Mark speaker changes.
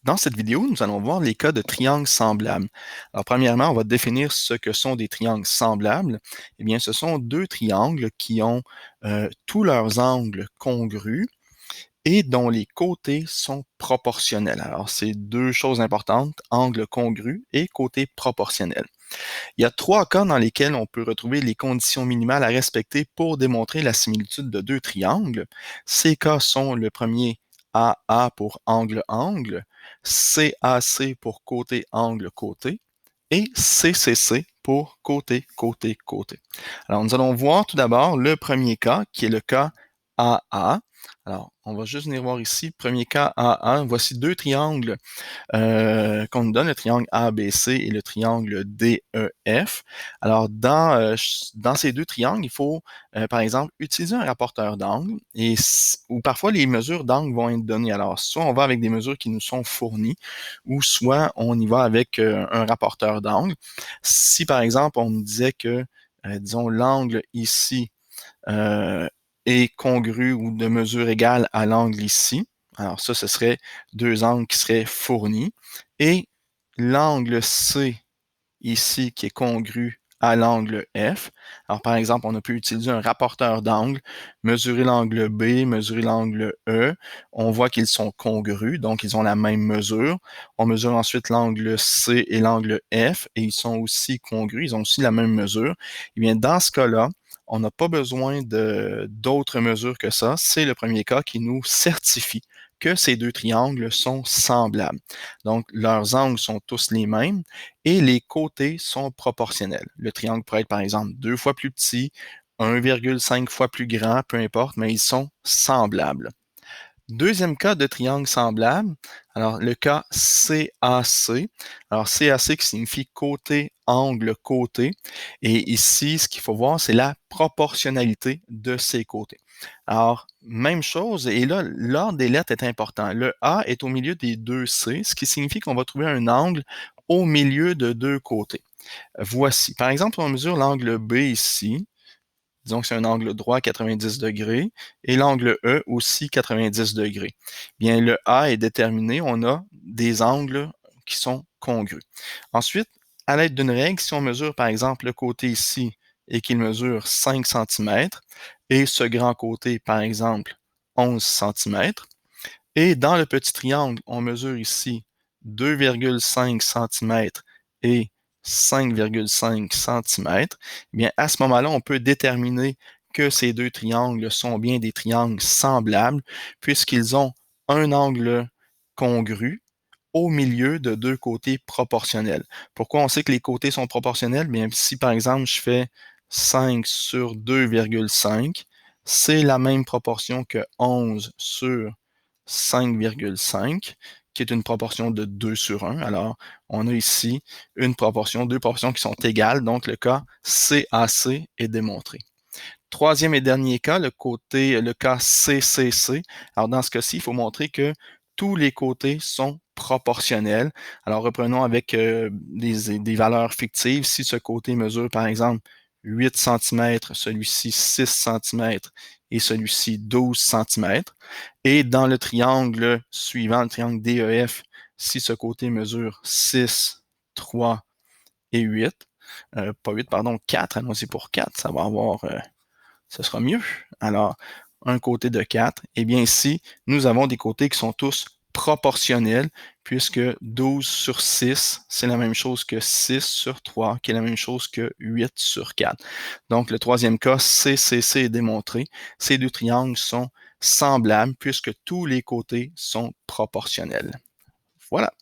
Speaker 1: Dans cette vidéo, nous allons voir les cas de triangles semblables. Alors, premièrement, on va définir ce que sont des triangles semblables. Eh bien, ce sont deux triangles qui ont tous leurs angles congrus et dont les côtés sont proportionnels. Alors, c'est deux choses importantes, angle congru et côté proportionnel. Il y a trois cas dans lesquels on peut retrouver les conditions minimales à respecter pour démontrer la similitude de deux triangles. Ces cas sont le premier AA pour angle-angle, CAC pour côté-angle-côté et CCC pour côté-côté-côté. Alors, nous allons voir tout d'abord le premier cas qui est le cas AA. Alors, on va juste venir voir ici, premier cas AA. Voici deux triangles qu'on nous donne, le triangle ABC et le triangle DEF. Alors, dans ces deux triangles, il faut, par exemple, utiliser un rapporteur d'angle ou parfois les mesures d'angle vont être données. Alors, soit on va avec des mesures qui nous sont fournies ou soit on y va avec un rapporteur d'angle. Si, par exemple, on nous disait que, disons, l'angle ici euh, est congru ou de mesure égale à l'angle ici, alors ça, ce serait deux angles qui seraient fournis. Et l'angle C ici qui est congru à l'angle F. Alors, par exemple, on a pu utiliser un rapporteur d'angle, mesurer l'angle B, mesurer l'angle E. On voit qu'ils sont congrus, donc ils ont la même mesure. On mesure ensuite l'angle C et l'angle F, et ils sont aussi congrus, ils ont aussi la même mesure. Eh bien, dans ce cas-là, on n'a pas besoin d'autres mesures que ça. C'est le premier cas qui nous certifie que ces deux triangles sont semblables. Donc, leurs angles sont tous les mêmes et les côtés sont proportionnels. Le triangle pourrait être, par exemple, 2 fois plus petit, 1,5 fois plus grand, peu importe, mais ils sont semblables. Deuxième cas de triangle semblable, alors le cas CAC. Alors CAC qui signifie côté, angle, côté. Et ici, ce qu'il faut voir, c'est la proportionnalité de ces côtés. Alors, même chose, et là, l'ordre des lettres est important. Le A est au milieu des deux C, ce qui signifie qu'on va trouver un angle au milieu de deux côtés. Voici, par exemple, on mesure l'angle B ici. Disons que c'est un angle droit à 90 degrés et l'angle E aussi 90 degrés. Bien, le A est déterminé, on a des angles qui sont congrus. Ensuite, à l'aide d'une règle, si on mesure par exemple le côté ici et qu'il mesure 5 cm et ce grand côté par exemple 11 cm, et dans le petit triangle, on mesure ici 2,5 cm et 5,5 cm, bien à ce moment-là, on peut déterminer que ces deux triangles sont bien des triangles semblables puisqu'ils ont un angle congru au milieu de deux côtés proportionnels. Pourquoi on sait que les côtés sont proportionnels? Bien, si par exemple je fais 5 sur 2,5, c'est la même proportion que 11 sur 5,5, qui est une proportion de 2 sur 1. Alors, on a ici une proportion, deux proportions qui sont égales, donc le cas CAC est démontré. Troisième et dernier cas, le cas CCC. Alors, dans ce cas-ci, il faut montrer que tous les côtés sont proportionnels. Alors, reprenons avec des valeurs fictives. Si ce côté mesure, par exemple, 8 cm, celui-ci 6 cm et celui-ci 12 cm. Et dans le triangle suivant, le triangle DEF, si ce côté mesure 6, 3 et 8, pas 8, pardon, 4, allons-y pour 4, ça va avoir ce sera mieux. Alors, un côté de 4, eh bien ici, nous avons des côtés qui sont tous proportionnels, puisque 12 sur 6, c'est la même chose que 6 sur 3, qui est la même chose que 8 sur 4. Donc, le troisième cas, CCC est démontré. Ces deux triangles sont semblables, puisque tous les côtés sont proportionnels. Voilà.